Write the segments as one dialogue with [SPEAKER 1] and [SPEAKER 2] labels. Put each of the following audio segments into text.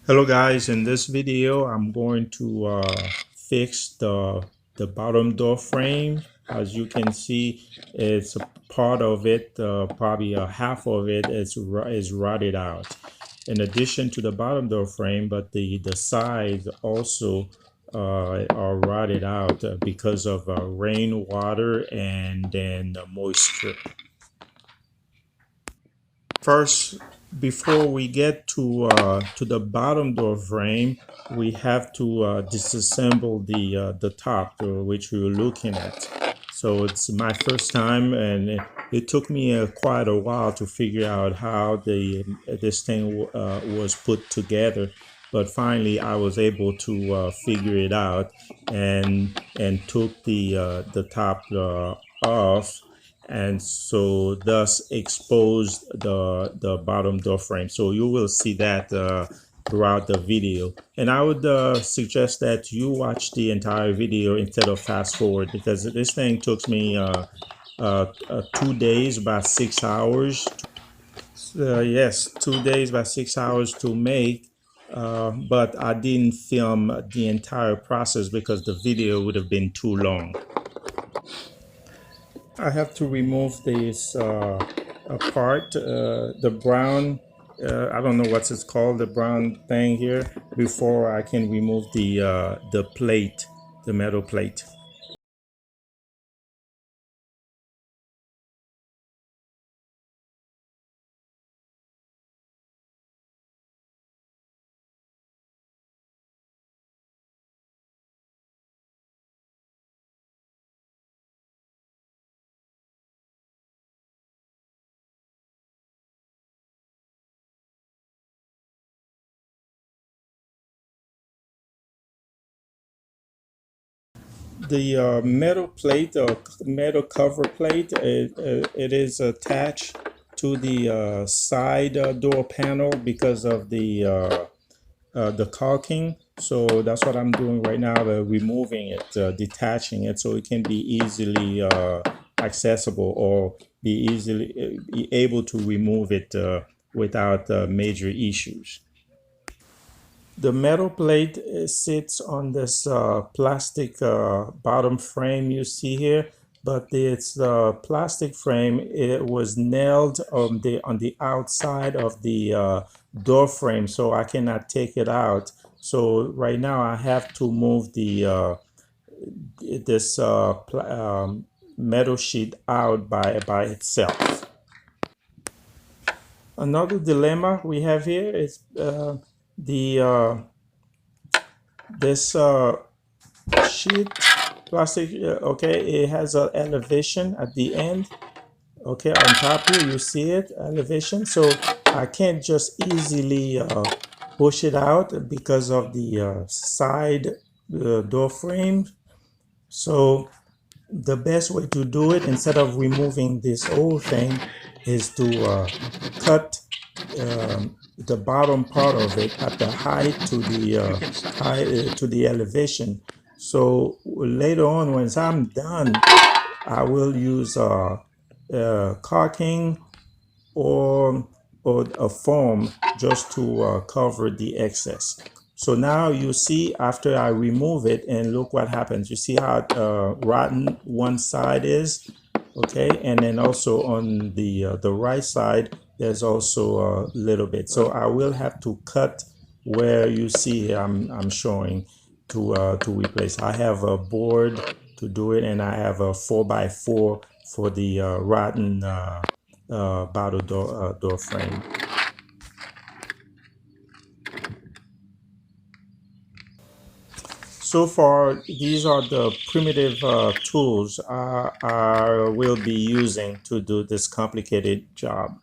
[SPEAKER 1] Hello guys, in this video I'm going to fix the bottom door frame. As you can see, it's a part of it, probably a half of it is rotted out. In addition to the bottom door frame, but the sides also are rotted out because of rainwater and then moisture. First, before we get to the bottom door frame, we have to disassemble the top, which we're looking at. So it's my first time, and it took me quite a while to figure out how this thing was put together. But finally, I was able to figure it out, and took the top off, and so thus exposed the bottom door frame. So you will see that throughout the video, and I would suggest that you watch the entire video instead of fast forward, because this thing took me 2 days by 6 hours. Yes, 2 days by 6 hours to make, but I didn't film the entire process because the video would have been too long. I have to remove this part, the brown, I don't know what it's called, the brown thing here, before I can remove the plate, the metal plate. The metal plate or metal cover plate, it is attached to the side door panel because of the caulking. So that's what I'm doing right now, removing it, detaching it, so it can be easily accessible, or be able to remove it without major issues. The metal plate sits on this plastic bottom frame you see here, but it's plastic frame. It was nailed on the outside of the door frame, so I cannot take it out. So right now I have to move the this metal sheet out by itself. Another dilemma we have here is the this sheet plastic, okay, it has an elevation at the end. Okay, on top here you see it, elevation. So I can't just easily push it out because of the side door frame. So the best way to do it, instead of removing this whole thing, is to cut the bottom part of it at the height to the to the elevation. So later on, once I'm done, I will use caulking or a foam just to cover the excess. So now you see, after I remove it, and look what happens. You see how rotten one side is, okay, and then also on the right side there's also a little bit. So I will have to cut where you see I'm showing to replace. I have a board to do it, and I have a 4x4 for the rotten bottle door frame. So far, these are the primitive tools I will be using to do this complicated job.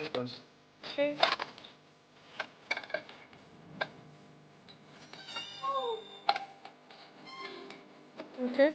[SPEAKER 2] Okay. Okay.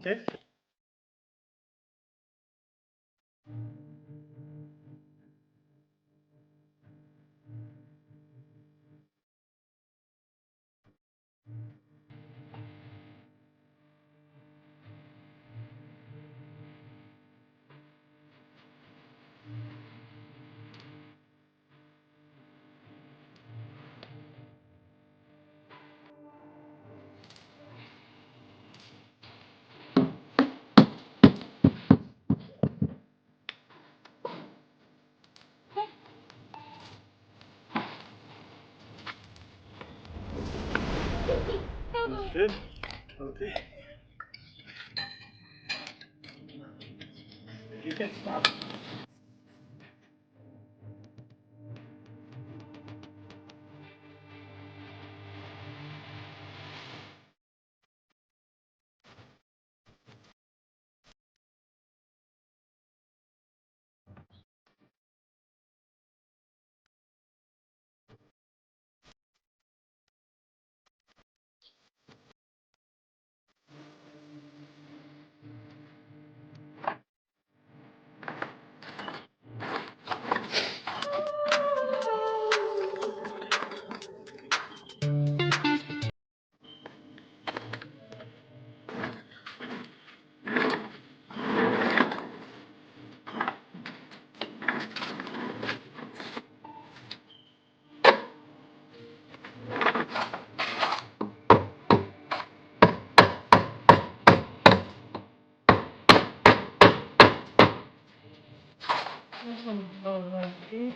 [SPEAKER 1] Okay. That's good. Okay. You can stop.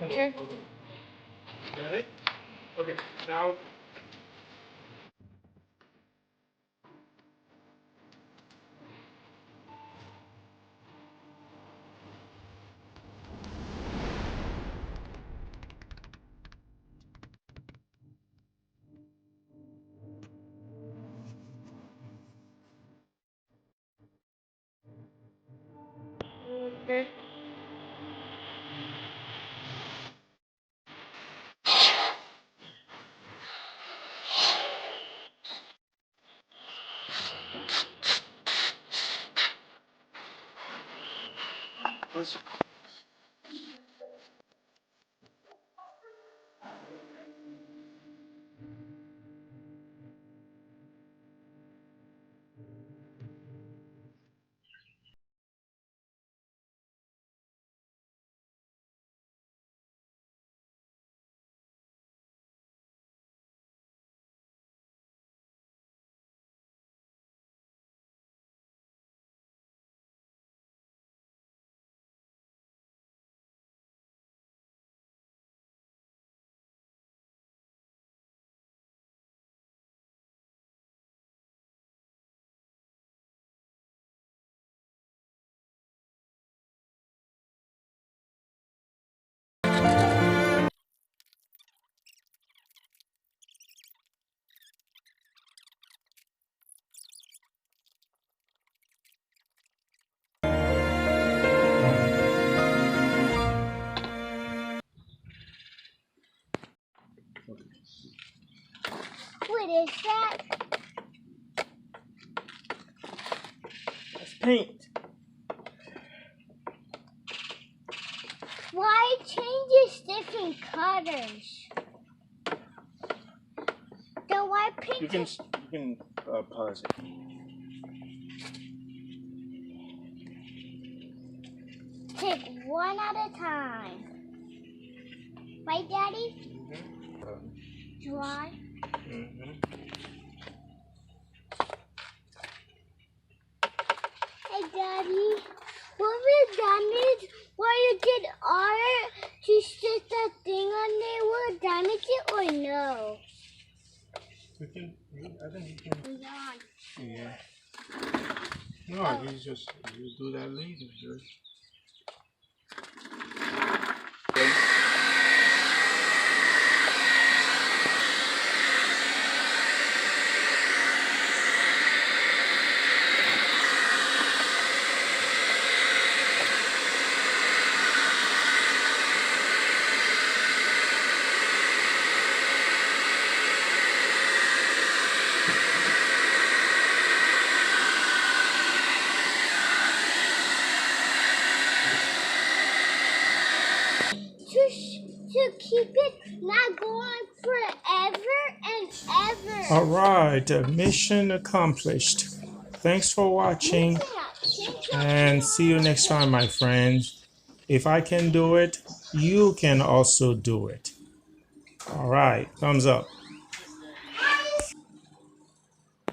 [SPEAKER 2] Okay.
[SPEAKER 1] Got it? Okay. Now
[SPEAKER 2] Okay.
[SPEAKER 1] let's
[SPEAKER 2] What is that?
[SPEAKER 3] That's paint.
[SPEAKER 2] Why it changes different colors? So why pink?
[SPEAKER 3] You can pause it.
[SPEAKER 2] Take one at a time. Right, Daddy? Dry. Hey, Daddy. What we've done is, why you did art to stick that thing on there, will it damage it or no?
[SPEAKER 3] I think you can.
[SPEAKER 2] Not.
[SPEAKER 3] Yeah. No, you do that later, George.
[SPEAKER 2] To keep it not going forever and ever.
[SPEAKER 1] All right, mission accomplished. Thanks for watching, and see you next time, my friends. If I can do it, you can also do it. All right, thumbs up.